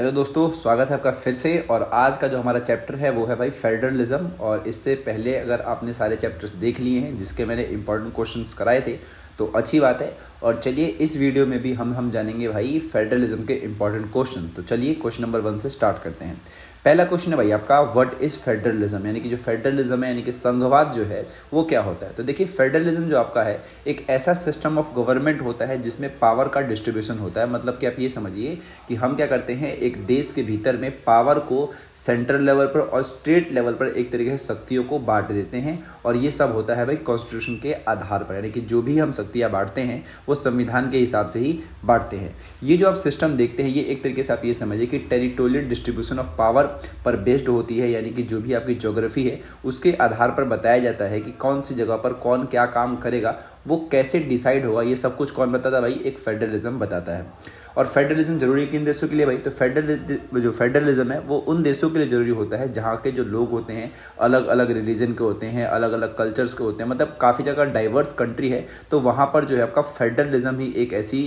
Hello दोस्तों, स्वागत है आपका फिर से। और आज का जो हमारा चैप्टर है वो है भाई फेडरलिज्म। और इससे पहले अगर आपने सारे चैप्टर्स देख लिए हैं जिसके मैंने इंपॉर्टेंट क्वेश्चंस कराए थे तो अच्छी बात है। और चलिए इस वीडियो में भी हम जानेंगे भाई फेडरलिज्म के इंपॉर्टेंट क्वेश्चन। तो चलिए क्वेश्चन नंबर 1 से स्टार्ट करते हैं। पहला क्वेश्चन है भाई आपका, व्हाट इज़ फेडरलिज्म, यानी कि जो फेडरलिज्म है यानी कि संघवाद जो है वो क्या होता है। तो देखिए फेडरलिज्म जो आपका है एक ऐसा सिस्टम ऑफ गवर्नमेंट होता है जिसमें पावर का डिस्ट्रीब्यूशन होता है। मतलब कि आप ये समझिए कि हम क्या करते हैं, एक देश के भीतर में पावर को सेंट्रल लेवल पर और स्टेट लेवल पर एक तरीके से शक्तियों को बांट देते हैं। और ये सब होता है भाई कॉन्स्टिट्यूशन के आधार पर, यानी कि जो भी हम शक्तियाँ बांटते हैं वो संविधान के हिसाब से ही बांटते हैं। ये जो आप सिस्टम देखते हैं ये एक तरीके से आप ये समझिए कि टेरिटोरियल डिस्ट्रीब्यूशन ऑफ पावर पर बेस्ड होती है, यानी कि जो भी आपकी ज्योग्राफी है उसके आधार पर बताया जाता है कि कौन सी जगह पर कौन क्या काम करेगा, वो कैसे डिसाइड होगा। ये सब कुछ कौन बताता है भाई, एक फेडरलिज्म बताता है। और फेडरलिज्म जरूरी है किन देशों के लिए भाई, तो जो फेडरलिज्म है वो उन देशों के लिए जरूरी होता है जहाँ के जो लोग होते हैं अलग अलग रिलीजन के होते हैं, अलग अलग कल्चर्स के होते हैं, मतलब काफ़ी जगह डाइवर्स कंट्री है। तो वहाँ पर जो है आपका फेडरलिज्म ही एक ऐसी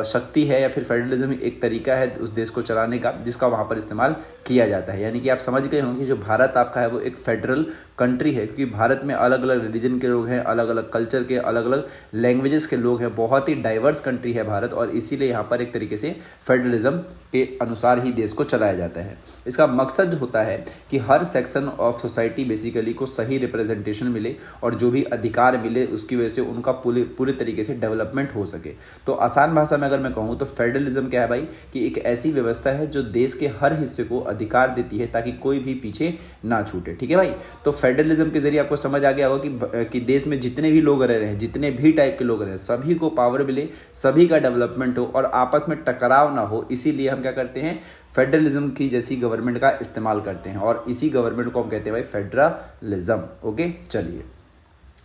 शक्ति है या फिर फेडरलिज्म ही एक तरीका है उस देश को चलाने का जिसका वहाँ पर इस्तेमाल किया जाता है। यानी कि आप समझ गए होंगे जो भारत आपका है वो एक फेडरल कंट्री है, क्योंकि भारत में अलग अलग रिलीजन के लोग हैं, अलग अलग कल्चर के, अलग अलग लैंग्वेजेस के लोग हैं, बहुत ही डाइवर्स कंट्री है भारत। और इसीलिए यहाँ पर एक तरीके से फेडरलिज्म के अनुसार ही देश को चलाया जाता है। इसका मकसद होता है कि हर सेक्शन ऑफ सोसाइटी बेसिकली को सही रिप्रेजेंटेशन मिले और जो भी अधिकार मिले उसकी वजह से उनका पूरे तरीके से डेवलपमेंट हो सके। तो आसान भाषा में अगर मैं कहूँ तो फेडरलिज्म क्या है भाई, कि एक ऐसी व्यवस्था है जो देश के हर हिस्से को अधिकार देती है ताकि कोई भी पीछे ना छूटे। ठीक है भाई, तो फेडरलिज्म के जरिए आपको समझ आ गया होगा कि देश में जितने भी लोग रह रहे हैं, जितने भी टाइप के लोग रहे हैं, सभी को पावर मिले, सभी का डेवलपमेंट हो और आपस में टकराव ना हो। इसीलिए हम क्या करते हैं, फेडरलिज्म की जैसी गवर्नमेंट का इस्तेमाल करते हैं और इसी गवर्नमेंट को हम कहते हैं भाई फेडरलिज्म। ओके, चलिए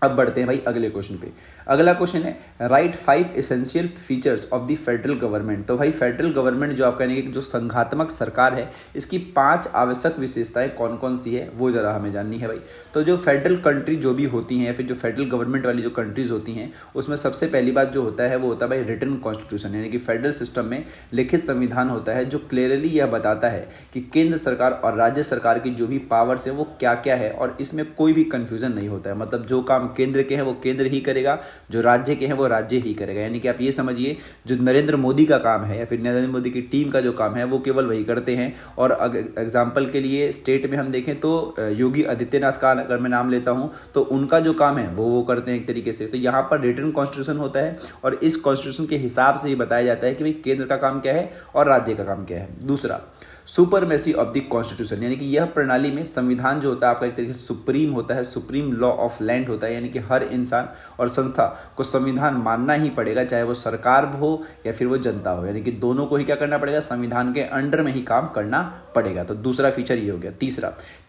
अब बढ़ते हैं भाई अगले क्वेश्चन पे। अगला क्वेश्चन है, right 5 essential features of the federal government. तो भाई फेडरल गवर्नमेंट जो आपका यानी कि जो संघात्मक सरकार है इसकी 5 आवश्यक विशेषताएं कौन कौन सी है वो जरा हमें जाननी है भाई। तो जो फेडरल कंट्री जो भी होती हैं या फिर जो फेडरल गवर्नमेंट वाली जो कंट्रीज होती हैं उसमें सबसे पहली बात जो होता है वो होता है भाई रिटन कॉन्स्टिट्यूशन, यानी कि फेडरल सिस्टम में लिखित संविधान होता है जो क्लियरली यह बताता है कि केंद्र सरकार और राज्य सरकार की जो भी पावर्स है वो क्या क्या है और इसमें कोई भी कन्फ्यूजन नहीं होता है। मतलब जो काम केंद्र के हैं वो केंद्र ही करेगा, जो राज्य के हैं वो राज्य ही करेगा। यानी कि आप ये समझिए जो नरेंद्र मोदी का काम है या फिर नरेंद्र मोदी की टीम का जो काम है वो केवल वही करते हैं। और एग्जाम्पल के लिए स्टेट में हम देखें तो योगी आदित्यनाथ का अगर मैं नाम लेता हूँ तो उनका जो काम है वो करते हैं एक तरीके से। तो यहाँ पर रिटन कॉन्स्टिट्यूशन होता है और इस कॉन्स्टिट्यूशन के हिसाब से ही बताया जाता है कि भाई केंद्र का काम क्या है और राज्य का काम क्या है। दूसरा, सुपरमेसी ऑफ द कॉन्स्टिट्यूशन, यानी कि यह प्रणाली में संविधान जो होता है आपका एक तरीके से सुप्रीम होता है, सुप्रीम लॉ ऑफ लैंड होता है। यानी कि हर इंसान और संस्था को संविधान मानना ही पड़ेगा, चाहे वो सरकार हो या फिर वो जनता हो, यानी कि दोनों को ही क्या करना पड़ेगा, संविधान के अंडर में ही काम करना पड़ेगा। तो दूसरा फीचर ये हो गया।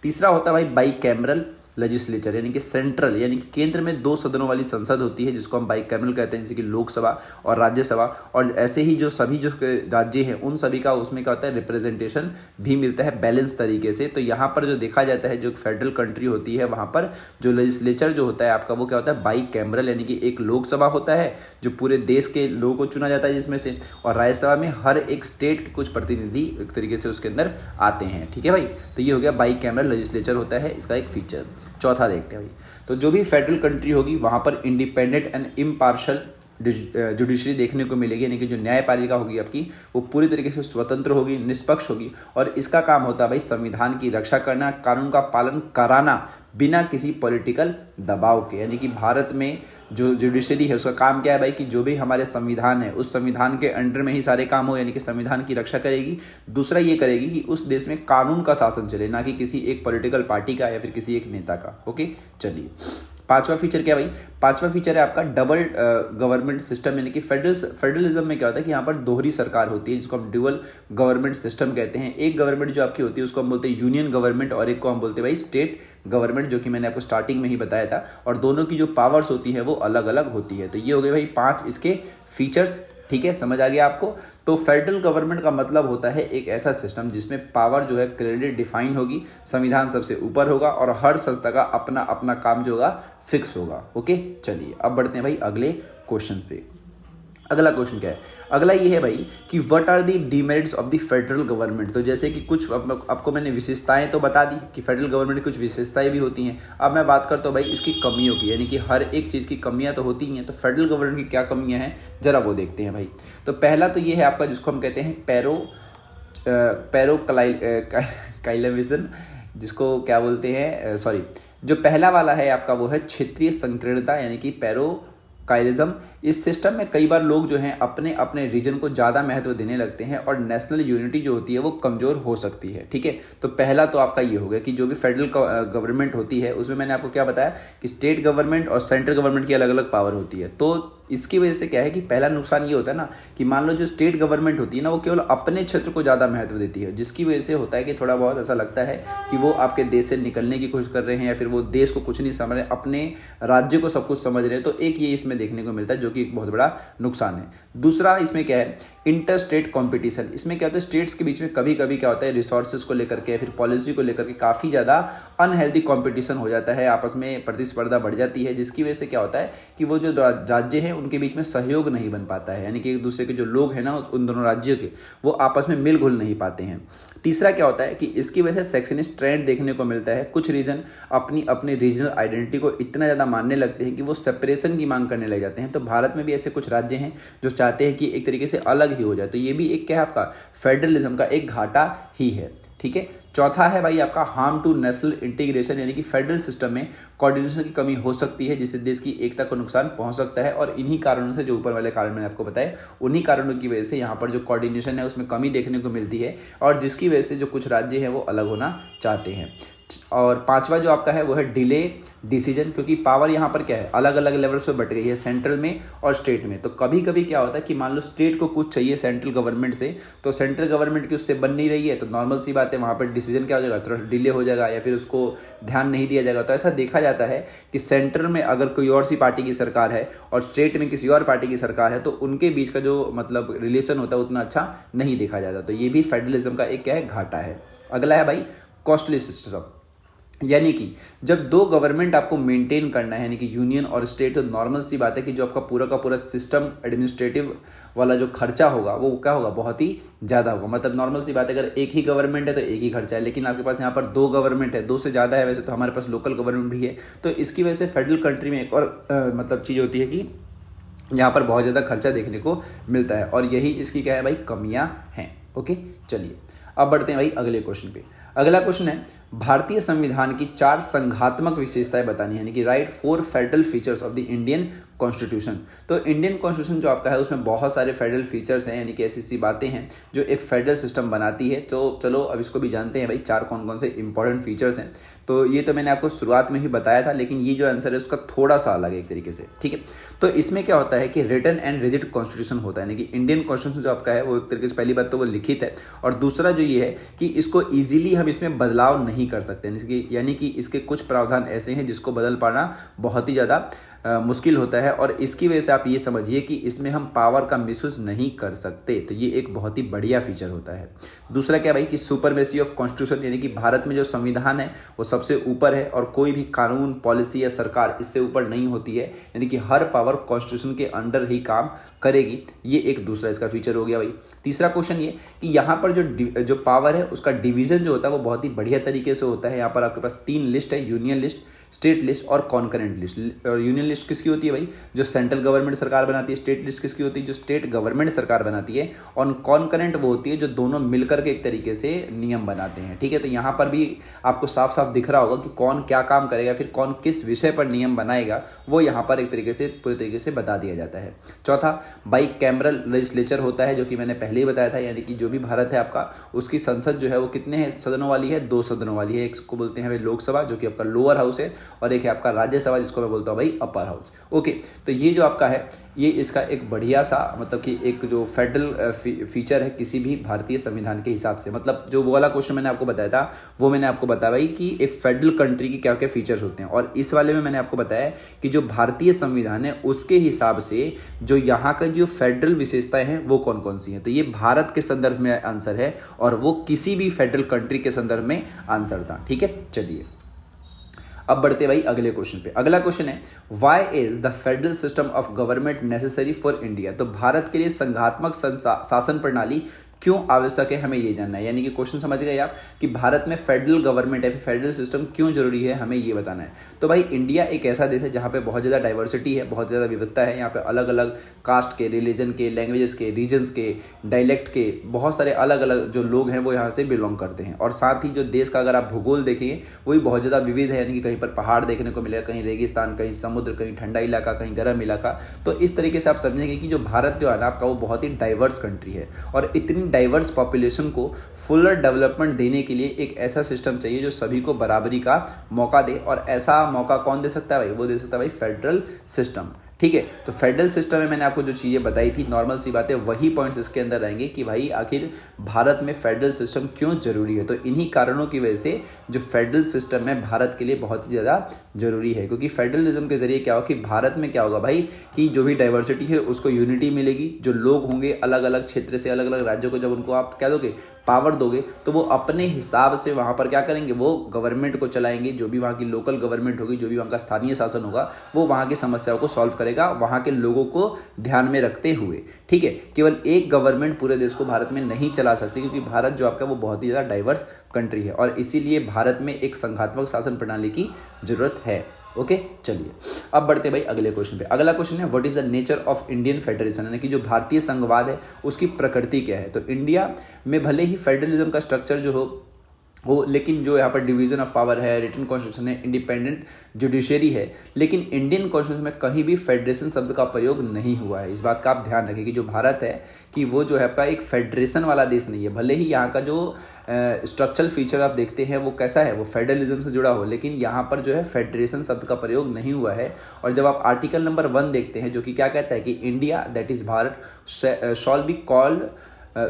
तीसरा होता है भाई बाई कैमरल लेजिस्लेचर, यानी कि सेंट्रल यानी कि केंद्र में 2 सदनों वाली संसद होती है जिसको हम बाइकैमरल कहते हैं, जैसे कि लोकसभा और राज्यसभा। और ऐसे ही जो सभी जो राज्य हैं उन सभी का उसमें क्या होता है, रिप्रेजेंटेशन भी मिलता है बैलेंस तरीके से। तो यहाँ पर जो देखा जाता है जो फेडरल कंट्री होती है वहाँ पर जो लेजिस्लेचर जो होता है आपका वो क्या होता है, बाइकैमरल, यानी कि एक लोकसभा होता है जो पूरे देश के लोगों को चुना जाता है जिसमें से, और राज्यसभा में हर एक स्टेट के कुछ प्रतिनिधि एक तरीके से उसके अंदर आते हैं। ठीक है भाई, तो ये हो गया बाइकैमरल लेजिस्लेचर होता है, इसका एक फीचर। चौथा देखते हैं भाई, तो जो भी फेडरल कंट्री होगी वहाँ पर इंडिपेंडेंट एंड इम्पार्शल जुडिशरी देखने को मिलेगी, यानी कि जो न्यायपालिका होगी आपकी वो पूरी तरीके से स्वतंत्र होगी, निष्पक्ष होगी। और इसका काम होता है भाई संविधान की रक्षा करना, कानून का पालन कराना बिना किसी पॉलिटिकल दबाव के। यानी कि भारत में जो जुडिशरी है उसका काम क्या है भाई, कि जो भी हमारे संविधान है उस संविधान के अंडर में ही सारे काम हो, यानी कि संविधान की रक्षा करेगी। दूसरा ये करेगी कि उस देश में कानून का शासन चले, ना कि किसी एक पॉलिटिकल पार्टी का या फिर किसी एक नेता का। ओके, चलिए पांचवा फीचर क्या भाई, पांचवा फीचर है आपका डबल गवर्नमेंट सिस्टम, यानी कि फेडरलिज्म में क्या होता है कि यहाँ पर दोहरी सरकार होती है जिसको हम ड्यूअल गवर्नमेंट सिस्टम कहते हैं। एक गवर्नमेंट जो आपकी होती है उसको हम बोलते हैं यूनियन गवर्नमेंट और एक को हम बोलते हैं भाई स्टेट गवर्नमेंट, जो कि मैंने आपको स्टार्टिंग में ही बताया था। और दोनों की जो पावर्स होती है वो अलग अलग होती है। तो ये हो गए भाई 5 इसके फीचर्स। ठीक है, समझ आ गया आपको। तो फेडरल गवर्नमेंट का मतलब होता है एक ऐसा सिस्टम जिसमें पावर जो है क्लियरली डिफाइन होगी, संविधान सबसे ऊपर होगा और हर संस्था का अपना अपना काम जो होगा फिक्स होगा। ओके, चलिए अब बढ़ते हैं भाई अगले क्वेश्चन पे। अगला क्वेश्चन क्या है, अगला ये है भाई कि what are the demerits of the federal government. तो जैसे कि कुछ आपको मैंने विशेषताएं तो बता दी कि फेडरल गवर्नमेंट की कुछ विशेषताएं भी होती हैं। अब मैं बात करता हूँ भाई इसकी कमियों की, यानी कि हर एक चीज़ की कमियां तो होती ही हैं, तो फेडरल गवर्नमेंट की क्या कमियां हैं जरा वो देखते हैं भाई। तो पहला तो ये है आपका जिसको हम कहते हैं पैरोकाइलेविजन, जिसको क्या बोलते हैं, सॉरी, जो पहला वाला है आपका वो है क्षेत्रीय संकीर्णता, यानी कि पैरोकाइलिज्म। इस सिस्टम में कई बार लोग जो हैं अपने अपने रीजन को ज़्यादा महत्व देने लगते हैं और नेशनल यूनिटी जो होती है वो कमज़ोर हो सकती है। ठीक है, तो पहला तो आपका ये हो गया कि जो भी फेडरल गवर्नमेंट होती है उसमें मैंने आपको क्या बताया कि स्टेट गवर्नमेंट और सेंट्रल गवर्नमेंट की अलग अलग पावर होती है। तो इसकी वजह से क्या है कि पहला नुकसान ये होता है ना कि मान लो जो स्टेट गवर्नमेंट होती है ना वो केवल अपने क्षेत्र को ज़्यादा महत्व देती है, जिसकी वजह से होता है कि थोड़ा बहुत ऐसा लगता है कि वो आपके देश से निकलने की कोशिश कर रहे हैं या फिर वो देश को कुछ नहीं समझ रहे, अपने राज्य को सब कुछ समझ रहे हैं। तो एक ये इसमें देखने को मिलता है जो कि एक बहुत बड़ा नुकसान है। दूसरा इसमें क्या है, इंटर स्टेट कॉम्पिटिशन। इसमें क्या होता है स्टेट्स के बीच में कभी कभी क्या होता है रिसोर्सेज को लेकर के फिर पॉलिसी को लेकर के काफ़ी ज़्यादा अनहेल्दी कॉम्पिटिशन हो जाता है, आपस में प्रतिस्पर्धा बढ़ जाती है, जिसकी वजह से क्या होता है कि वो जो राज्य हैं उनके बीच में सहयोग नहीं बन पाता है, यानी कि एक दूसरे के जो लोग हैं ना उन दोनों राज्यों के वो आपस में मिल घुल नहीं पाते हैं। तीसरा क्या होता है कि इसकी वजह से सेक्शनिस्ट ट्रेंड देखने को मिलता है। कुछ रीजन अपनी अपनी रीजनल आइडेंटिटी को इतना ज़्यादा मानने लगते हैं कि वो सेपरेशन की मांग करने लग जाते हैं। तो भारत में भी ऐसे कुछ राज्य हैं जो चाहते हैं कि एक तरीके से अलग ही हो जाए। तो ये भी एक क्या है आपका फेडरलिज्म का एक घाटा ही है। ठीक है, चौथा है भाई आपका हार्म टू नेशनल इंटीग्रेशन, यानी कि फेडरल सिस्टम में कोऑर्डिनेशन की कमी हो सकती है जिससे देश की एकता को नुकसान पहुंच सकता है। और इन्हीं कारणों से जो ऊपर वाले कारण मैंने आपको बताए उन्हीं कारणों की वजह से यहाँ पर जो कोऑर्डिनेशन है उसमें कमी देखने को मिलती है और जिसकी वजह से जो कुछ राज्य हैं वो अलग होना चाहते हैं। और पांचवा जो आपका है वो है डिले डिसीजन, क्योंकि पावर यहाँ पर क्या है अलग अलग लेवल्स पे बट गई है, सेंट्रल में और स्टेट में। तो कभी कभी क्या होता है कि मान लो स्टेट को कुछ चाहिए सेंट्रल गवर्नमेंट से, तो सेंट्रल गवर्नमेंट की उससे बन नहीं रही है, तो नॉर्मल सी बात है वहाँ पर डिसीजन क्या हो जाएगा, थोड़ा डिले हो जाएगा या फिर उसको ध्यान नहीं दिया जाएगा। तो ऐसा देखा जाता है कि सेंटर में अगर कोई और सी पार्टी की सरकार है और स्टेट में किसी और पार्टी की सरकार है तो उनके बीच का जो मतलब रिलेशन होता है उतना अच्छा नहीं देखा जाता। तो ये भी फेडरलिज्म का एक क्या है घाटा है। अगला है भाई कॉस्टली सिस्टम, यानी कि जब दो गवर्नमेंट आपको मेंटेन करना है यानी कि यूनियन और स्टेट, तो नॉर्मल सी बात है कि जो आपका पूरा का पूरा सिस्टम एडमिनिस्ट्रेटिव वाला जो खर्चा होगा वो क्या होगा बहुत ही ज़्यादा होगा। मतलब नॉर्मल सी बात है अगर एक ही गवर्नमेंट है तो एक ही खर्चा है, लेकिन आपके पास यहाँ पर दो गवर्नमेंट है, दो से ज़्यादा है वैसे तो हमारे पास लोकल गवर्नमेंट भी है। तो इसकी वजह से फेडरल कंट्री में एक और मतलब चीज़ होती है कि यहाँ पर बहुत ज़्यादा खर्चा देखने को मिलता है और यही इसकी क्या है भाई कमियाँ हैं। ओके, चलिए अब बढ़ते हैं भाई अगले क्वेश्चन पे। अगला क्वेश्चन है भारतीय संविधान की 4 संघात्मक विशेषताएं बतानी है, यानी कि right 4 federal features of the Indian constitution. तो इंडियन कॉन्स्टिट्यूशन जो आपका है उसमें बहुत सारे फेडरल फीचर्स हैं, यानी कि ऐसी सी बातें हैं जो एक फेडरल सिस्टम बनाती है। तो चलो अब इसको भी जानते हैं भाई 4 कौन कौन से इंपॉर्टेंट फीचर्स हैं। तो ये तो मैंने आपको शुरुआत में ही बताया था, लेकिन ये जो आंसर है उसका थोड़ा सा अलग है एक तरीके से। ठीक है, तो इसमें क्या होता है कि रिटन एंड रिजिड कॉन्स्टिट्यूशन होता है, यानी कि इंडियन कॉन्स्टिट्यूशन जो आपका है वो एक तरीके से पहली बात तो वो लिखित है और दूसरा जो ये है कि इसको ईजिली हम इसमें बदलाव नहीं कर सकते, यानी कि इसके कुछ प्रावधान ऐसे हैं जिसको बदल पाना बहुत ही ज़्यादा मुश्किल होता है और इसकी वजह से आप ये समझिए कि इसमें हम पावर का मिसयूज नहीं कर सकते। तो ये एक बहुत ही बढ़िया फीचर होता है। दूसरा क्या भाई कि सुपरमेसी ऑफ कॉन्स्टिट्यूशन, यानी कि भारत में जो संविधान है वो सबसे ऊपर है और कोई भी कानून पॉलिसी या सरकार इससे ऊपर नहीं होती है, यानी कि हर पावर कॉन्स्टिट्यूशन के अंडर ही काम करेगी। ये एक दूसरा इसका फीचर हो गया भाई। तीसरा क्वेश्चन ये कि यहाँ पर जो पावर है उसका डिवीजन जो होता है वो बहुत ही बढ़िया तरीके से होता है। यहाँ पर आपके पास 3 लिस्ट है, यूनियन लिस्ट, स्टेट लिस्ट और कॉन्करेंट लिस्ट। और यूनियन लिस्ट किसकी होती है भाई जो सेंट्रल गवर्नमेंट सरकार बनाती है, स्टेट लिस्ट किसकी होती है जो स्टेट गवर्नमेंट सरकार बनाती है, और कॉन्करेंट वो होती है जो दोनों मिलकर के एक तरीके से नियम बनाते हैं। ठीक है, तो यहाँ पर भी आपको साफ साफ दिख रहा होगा कि कौन क्या काम करेगा, फिर कौन किस विषय पर नियम बनाएगा, वो यहाँ पर एक तरीके से पूरे तरीके से बता दिया जाता है। चौथा बाई कैमरल लेजिस्लेचर होता है, जो कि मैंने पहले ही बताया था, यानी कि जो भी भारत है आपका उसकी संसद जो है वो कितने सदनों वाली है, 2 सदनों वाली है। एक को बोलते हैं भाई लोकसभा जो कि आपका लोअर हाउस है, और एक है आपका राज्यसभा जिसको मैं बोलता हूँ भाई अपर हाउस। ओके, तो ये जो आपका है ये इसका एक बढ़िया सा मतलब कि एक जो फेडरल फीचर है किसी भी भारतीय संविधान के हिसाब से। मतलब जो वो वाला क्वेश्चन मैंने आपको बताया था वो मैंने आपको बताया भाई कि एक फेडरल कंट्री की क्या क्या फीचर्स होते हैं, और इस वाले में मैंने आपको बताया कि जो भारतीय संविधान है उसके हिसाब से जो यहाँ का जो फेडरल विशेषताएं हैं वो कौन कौन सी हैं। तो ये भारत के संदर्भ में आंसर है और वो किसी भी फेडरल कंट्री के संदर्भ में आंसर था। ठीक है, चलिए अब बढ़ते भाई अगले क्वेश्चन पे। अगला क्वेश्चन है, why is the federal system of government necessary for India. तो भारत के लिए संघात्मक शासन प्रणाली क्यों आवश्यक है, हमें ये जानना है। यानी कि क्वेश्चन समझ गए आप कि भारत में फेडरल गवर्नमेंट है, फेडरल सिस्टम क्यों जरूरी है, हमें ये बताना है। तो भाई इंडिया एक ऐसा देश है जहाँ पे बहुत ज़्यादा डाइवर्सिटी है, बहुत ज़्यादा विविधता है। यहाँ पे अलग अलग कास्ट के, रिलीजन के, लैंग्वेजेस के, रीजन्स के, डायलेक्ट के बहुत सारे अलग अलग जो लोग हैं वो यहाँ से बिलोंग करते हैं। और साथ ही जो देश का अगर आप भूगोल देखेंगे वही बहुत ज़्यादा विविध है। यानी कि कहीं पर पहाड़ देखने को मिलेगा, कहीं रेगिस्तान, कहीं समुद्र, कहीं ठंडा इलाका, कहीं गर्म इलाका। तो इस तरीके से आप समझेंगे कि जो भारत जो है ना आपका, वो बहुत ही डाइवर्स कंट्री है। और इतनी डाइवर्स पॉपुलेशन को फुलर डेवलपमेंट देने के लिए एक ऐसा सिस्टम चाहिए जो सभी को बराबरी का मौका दे। और ऐसा मौका कौन दे सकता है भाई, वो दे सकता है भाई फेडरल सिस्टम। ठीक है, तो फेडरल सिस्टम में मैंने आपको जो चीज़ें बताई थी, नॉर्मल सी बातें, वही पॉइंट्स इसके अंदर रहेंगे कि भाई आखिर भारत में फेडरल सिस्टम क्यों जरूरी है। तो इन्हीं कारणों की वजह से जो फेडरल सिस्टम है भारत के लिए बहुत ही ज़्यादा जरूरी है। क्योंकि फेडरलिज्म के जरिए क्या होगा कि भारत में क्या होगा भाई कि जो भी डाइवर्सिटी है उसको यूनिटी मिलेगी। जो लोग होंगे अलग अलग क्षेत्र से, अलग अलग राज्यों को जब उनको आप क्या दोगे, पावर दोगे, तो वो अपने हिसाब से वहाँ पर क्या करेंगे, वो गवर्नमेंट को चलाएंगे। जो भी वहाँ की लोकल गवर्नमेंट होगी, जो भी वहाँ का स्थानीय शासन होगा, वो वहाँ की समस्याओं को सॉल्व करेगा वहाँ के लोगों को ध्यान में रखते हुए। ठीक है, केवल एक गवर्नमेंट पूरे देश को भारत में नहीं चला सकती, क्योंकि भारत जो आपका वो बहुत ही ज़्यादा डाइवर्स कंट्री है और इसीलिए भारत में एक संघात्मक शासन प्रणाली की जरूरत है। ओके, चलिए अब बढ़ते भाई अगले क्वेश्चन पे। अगला क्वेश्चन है, what is the nature of Indian federation. यानी कि जो भारतीय संघवाद है उसकी प्रकृति क्या है। तो इंडिया में भले ही फेडरलिज्म का स्ट्रक्चर जो हो, लेकिन जो यहाँ पर डिवीजन ऑफ पावर है, रिटन कॉन्स्टिट्यूशन है, इंडिपेंडेंट जुडिशरी है, लेकिन इंडियन कॉन्स्टिट्यूशन में कहीं भी फेडरेशन शब्द का प्रयोग नहीं हुआ है। इस बात का आप ध्यान रखें कि जो भारत है कि वो जो है आपका एक फेडरेशन वाला देश नहीं है। भले ही यहाँ का जो स्ट्रक्चरल फीचर आप देखते हैं वो कैसा है, वो फेडरलिज्म से जुड़ा हो, लेकिन यहाँ पर जो है फेडरेशन शब्द का प्रयोग नहीं हुआ है। और जब आप आर्टिकल नंबर 1 देखते हैं जो कि क्या कहता है कि India that is Bharat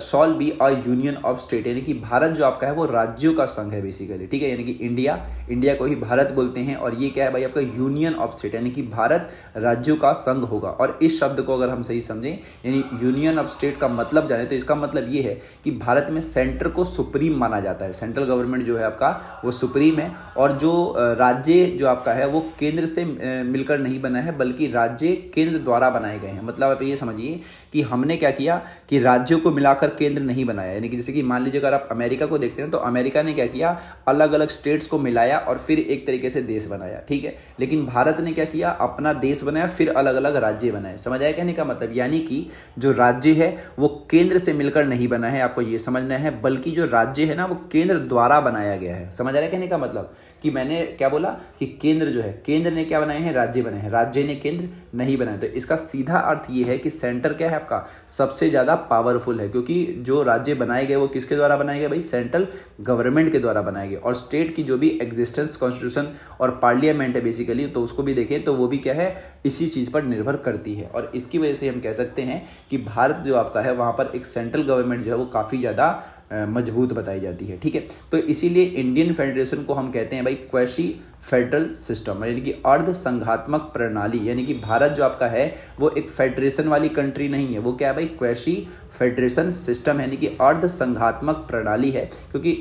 shawl be a union of state. यानी कि भारत जो आपका है वो राज्यों का संघ है बेसिकली। ठीक है, यानी कि इंडिया को ही भारत बोलते हैं और ये क्या है भाई आपका यूनियन ऑफ स्टेट, यानी कि भारत राज्यों का संघ होगा। और इस शब्द को अगर हम सही समझें, यानी यूनियन ऑफ स्टेट का मतलब जाने, तो इसका मतलब ये है कि भारत में सेंटर को सुप्रीम माना जाता है। सेंट्रल गवर्नमेंट जो है आपका वो सुप्रीम है और जो राज्य जो आपका है वो केंद्र से मिलकर नहीं बना है, बल्कि राज्य केंद्र द्वारा बनाए गए हैं। मतलब आप ये समझिए कि हमने क्या किया कि राज्यों को मिलाकर केंद्र नहीं बनाया। यानी कि जैसे कि मान लीजिए अगर आप अमेरिका को देखते हैं तो अमेरिका ने क्या किया, अलग अलग स्टेट्स को मिलाया और फिर एक तरीके से देश बनाया। ठीक है, लेकिन भारत ने क्या किया, अपना देश बनाया फिर अलग अलग राज्य बनाए। समझ आया कहने का मतलब, यानी कि जो राज्य है वो केंद्र से मिलकर नहीं बना है, आपको ये समझना है, बल्कि जो राज्य है ना वो केंद्र द्वारा बनाया गया है। समझ आ रहा है कहने का मतलब कि मैंने क्या बोला कि केंद्र जो है, केंद्र ने क्या बनाए हैं, राज्य बनाए हैं, राज्य ने केंद्र नहीं बनाए। तो इसका सीधा अर्थ ये है कि सेंटर क्या है आपका, सबसे ज्यादा पावरफुल है, क्योंकि जो राज्य बनाए गए वो किसके द्वारा बनाए गए भाई, सेंट्रल गवर्नमेंट के द्वारा बनाए गए। और स्टेट की जो भी एग्जिस्टेंस, कॉन्स्टिट्यूशन और पार्लियामेंट है बेसिकली, तो उसको भी देखें तो वो भी क्या है, इसी चीज पर निर्भर करती है। और इसकी वजह से हम कह सकते हैं कि भारत जो आपका है वहां पर एक सेंट्रल गवर्नमेंट जो है वो काफी ज्यादा मजबूत बताई जाती है। ठीक है, तो इसीलिए इंडियन फेडरेशन को हम कहते हैं भाई क्वैसी फेडरल सिस्टम, यानी कि अर्ध संघात्मक प्रणाली। यानी कि भारत जो आपका है वो एक फेडरेशन वाली कंट्री नहीं है, वो क्या है भाई, क्वैसी फेडरेशन सिस्टम, यानी कि अर्ध संघात्मक प्रणाली है। क्योंकि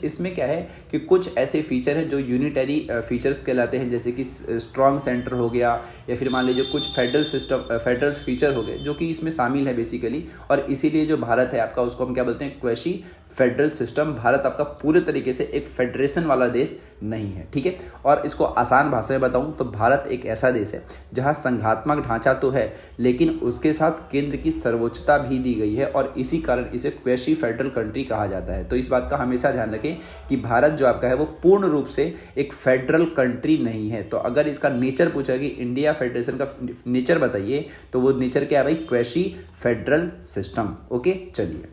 इसमें क्या है कि कुछ ऐसे फीचर हैं जो यूनिटरी फीचर्स कहलाते हैं, जैसे कि स्ट्रॉन्ग सेंटर हो गया, या फिर मान लीजिए कुछ फेडरल फीचर हो गए जो कि इसमें शामिल है बेसिकली। और इसीलिए जो भारत है आपका उसको हम क्या बोलते हैं, क्वैसी फेडरल सिस्टम। भारत आपका पूरे तरीके से एक फेडरेशन वाला देश नहीं है। ठीक है, और इसको आसान भाषा में बताऊं तो भारत एक ऐसा देश है जहां संघात्मक ढांचा तो है, लेकिन उसके साथ केंद्र की सर्वोच्चता भी दी गई है और इसी कारण इसे क्वैसी फेडरल कंट्री कहा जाता है। तो इस बात का हमेशा ध्यान रखें कि भारत जो आपका है वो पूर्ण रूप से एक फेडरल कंट्री नहीं है। तो अगर इसका नेचर पूछा कि इंडिया फेडरेशन का नेचर बताइए, तो वो नेचर क्या है भाई, क्वैसी फेडरल सिस्टम। ओके, चलिए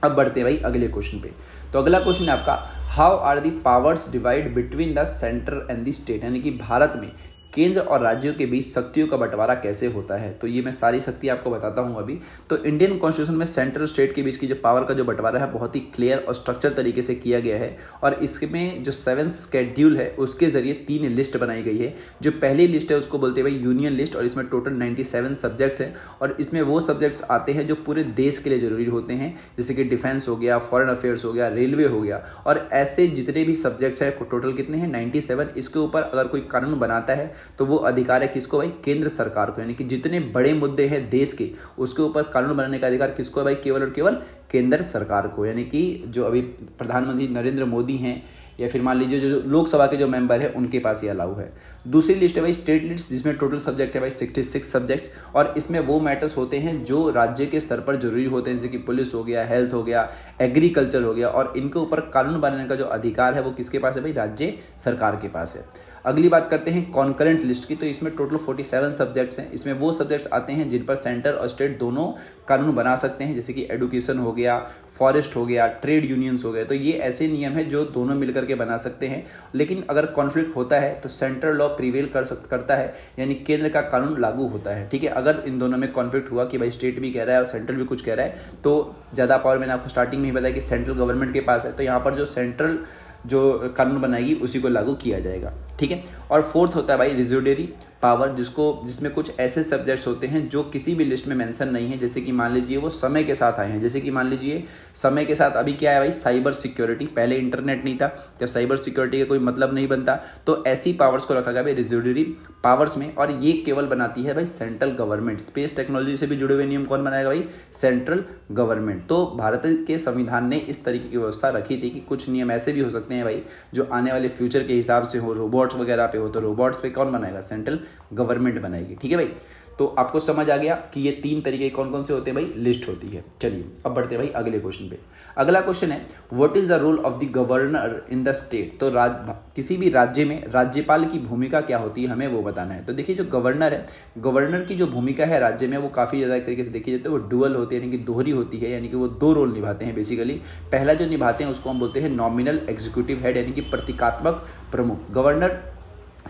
अब बढ़ते हैं भाई अगले क्वेश्चन पे। तो अगला क्वेश्चन है आपका, how are the powers divide between the centre and the state. यानी कि भारत में केंद्र और राज्यों के बीच शक्तियों का बंटवारा कैसे होता है। तो ये मैं सारी शक्ति आपको बताता हूँ अभी। तो इंडियन कॉन्स्टिट्यूशन में सेंट्रल स्टेट के बीच की जो पावर का जो बंटवारा है बहुत ही क्लियर और स्ट्रक्चर तरीके से किया गया है। और इसमें जो 7th शेड्यूल है उसके जरिए 3 लिस्ट बनाई गई है। जो पहली लिस्ट है उसको बोलते हैं भाई यूनियन लिस्ट, और इसमें टोटल 97 सब्जेक्ट है। और इसमें वो सब्जेक्ट्स आते हैं जो पूरे देश के लिए जरूरी होते हैं, जैसे कि डिफेंस हो गया, फॉरेन अफेयर्स हो गया, रेलवे हो गया, और ऐसे जितने भी सब्जेक्ट्स हैं टोटल कितने हैं 97। इसके ऊपर अगर कोई कानून बनाता है तो वो अधिकार है किसको भाई, केंद्र सरकार को। यानी कि जितने बड़े मुद्दे हैं देश के उसके ऊपर कानून बनाने का अधिकार किसको है भाई, केवल और केवल केंद्र सरकार को। यानी कि जो अभी प्रधानमंत्री नरेंद्र मोदी हैं या फिर मान लीजिए जो लोकसभा के जो मेंबर है उनके पास ये अलाउ है। दूसरी लिस्ट है भाई स्टेट लिस्ट, जिसमें टोटल सब्जेक्ट है भाई 66 सब्जेक्ट्स, और इसमें वो मैटर्स होते हैं जो राज्य के स्तर पर जरूरी होते हैं, जैसे कि पुलिस हो गया, हेल्थ हो गया, एग्रीकल्चर हो गया, और इनके ऊपर कानून बनाने का जो अधिकार है वो किसके पास है भाई, राज्य सरकार के पास है। अगली बात करते हैं कॉन्करेंट लिस्ट की। तो इसमें टोटल 47 सब्जेक्ट्स हैं। इसमें वो सब्जेक्ट्स आते हैं जिन पर सेंटर और स्टेट दोनों कानून बना सकते हैं, जैसे कि एडुकेशन हो गया, फॉरेस्ट हो गया, ट्रेड यूनियंस हो गए। तो ये ऐसे नियम है जो दोनों मिलकर के बना सकते हैं। लेकिन अगर कॉन्फ्लिक्ट होता है तो सेंट्रल लॉ प्रिवेल करता है, यानी केंद्र का कानून लागू होता है। ठीक है, अगर इन दोनों में कॉन्फ्लिक्ट हुआ कि भाई स्टेट भी कह रहा है और सेंट्रल भी कुछ कह रहा है, तो ज़्यादा पावर मैंने आपको स्टार्टिंग में ही बताया कि सेंट्रल गवर्नमेंट के पास है, तो यहाँ पर जो सेंट्रल जो कानून बनाएगी उसी को लागू किया जाएगा। ठीक है, और फोर्थ होता है भाई रिज्यूडरी पावर, जिसमें कुछ ऐसे सब्जेक्ट्स होते हैं जो किसी भी लिस्ट में मेंशन नहीं है, जैसे कि मान लीजिए वो समय के साथ आए हैं। जैसे कि मान लीजिए समय के साथ अभी क्या है भाई, साइबर सिक्योरिटी। पहले इंटरनेट नहीं था तो साइबर सिक्योरिटी का कोई मतलब नहीं बनता, तो ऐसी पावर्स को रखा गया भाई रिज्यूडरी पावर्स में, और ये केवल बनाती है भाई सेंट्रल गवर्नमेंट। स्पेस टेक्नोलॉजी से भी जुड़े हुए नियम कौन बनाएगा भाई, सेंट्रल गवर्नमेंट। तो भारत के संविधान ने इस तरीके की व्यवस्था रखी थी कि कुछ नियम ऐसे भी हो सकते हैं भाई जो आने वाले फ्यूचर के हिसाब से हो, रोबोट्स वगैरह पे हो, तो रोबोट्स पे कौन बनाएगा, सेंट्रल गवर्नमेंट बनाएगी। ठीक है भाई, तो आपको समझ आ गया कि ये 3 तरीके कौन कौन से होते हैं भाई, लिस्ट होती है। चलिए अब बढ़ते हैं भाई अगले क्वेश्चन पे। अगला क्वेश्चन है what is the role of the governor in the state. तो किसी भी राज्य में राज्यपाल की भूमिका क्या होती है, हमें वो बताना है। तो देखिए जो गवर्नर है, गवर्नर की जो भूमिका है राज्य में वो काफ़ी ज़्यादा एक तरीके से देखी जाती है, वो डुअल होती है, यानी कि दोहरी होती है, यानी कि वो 2 रोल निभाते हैं बेसिकली। पहला जो निभाते हैं उसको हम बोलते हैं नॉमिनल एग्जीक्यूटिव हेड, यानी कि प्रतीकात्मक प्रमुख। गवर्नर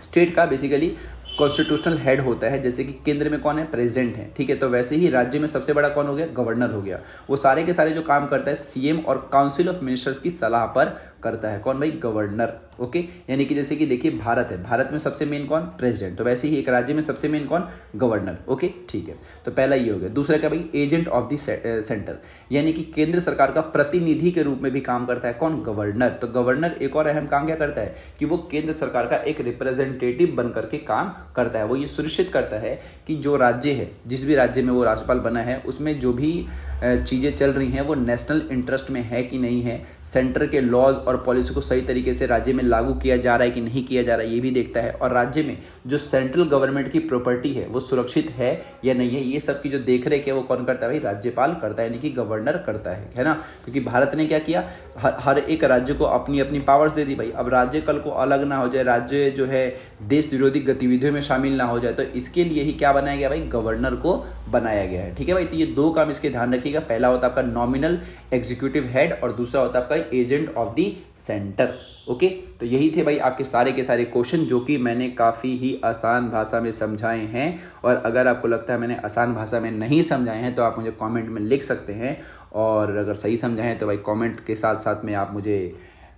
स्टेट का बेसिकली कॉन्स्टिट्यूशनल हेड होता है, जैसे कि केंद्र में कौन है, प्रेसिडेंट है। ठीक है, तो वैसे ही राज्य में सबसे बड़ा कौन हो गया, गवर्नर हो गया। वो सारे के सारे जो काम करता है सीएम और काउंसिल ऑफ मिनिस्टर्स की सलाह पर करता है। कौन भाई, गवर्नर। ओके, यानी कि जैसे कि देखिए भारत है, भारत में सबसे मेन कौन, प्रेसिडेंट, तो वैसे ही एक राज्य में सबसे मेन कौन, गवर्नर। ओके ठीक है, तो पहला ये हो गया। दूसरा क्या भाई, एजेंट ऑफ द सेंटर, यानी कि केंद्र सरकार का प्रतिनिधि के रूप में भी काम करता है कौन, गवर्नर। तो गवर्नर एक और अहम काम क्या करता है कि वो केंद्र सरकार का एक रिप्रेजेंटेटिव बन करके काम करता है। वो ये सुनिश्चित करता है कि जो राज्य है, जिस भी राज्य में वो राज्यपाल बना है, उसमें जो भी चीज़ें चल रही हैं वो नेशनल इंटरेस्ट में है कि नहीं है, सेंटर के लॉज और पॉलिसी को सही तरीके से राज्य में लागू किया जा रहा है कि नहीं किया जा रहा है, ये भी देखता है। और राज्य में जो सेंट्रल गवर्नमेंट की प्रॉपर्टी है वो सुरक्षित है या नहीं है, ये सब की जो देख रेख है वो कौन करता है भाई, राज्यपाल करता है, यानी कि गवर्नर करता है ना। क्योंकि भारत ने क्या किया, हर एक राज्य को अपनी अपनी पावर्स दे दी भाई। अब राज्य कल को अलग ना हो जाए, राज्य जो है देश विरोधी गतिविधियों में शामिल ना हो जाए, तो इसके लिए ही क्या बनाया गया भाई, गवर्नर को बनाया गया है। ठीक है भाई, तो ये 2 काम इसके ध्यान रखिएगा। पहला होता है आपका नॉमिनल एग्जीक्यूटिव हेड और दूसरा होता है आपका agent of the centre. Okay, तो यही थे भाई आपके सारे के सारे क्वेश्चन जो कि मैंने काफ़ी ही आसान भाषा में समझाए हैं। और अगर आपको लगता है मैंने आसान भाषा में नहीं समझाए हैं तो आप मुझे कमेंट में लिख सकते हैं, और अगर सही समझाए हैं तो भाई कमेंट के साथ साथ में आप मुझे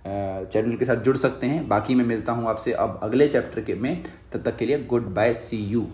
चैनल के साथ जुड़ सकते हैं। बाकी मैं मिलता हूँ आपसे अब अगले चैप्टर में, तब तक के लिए गुड बाय, सी यू।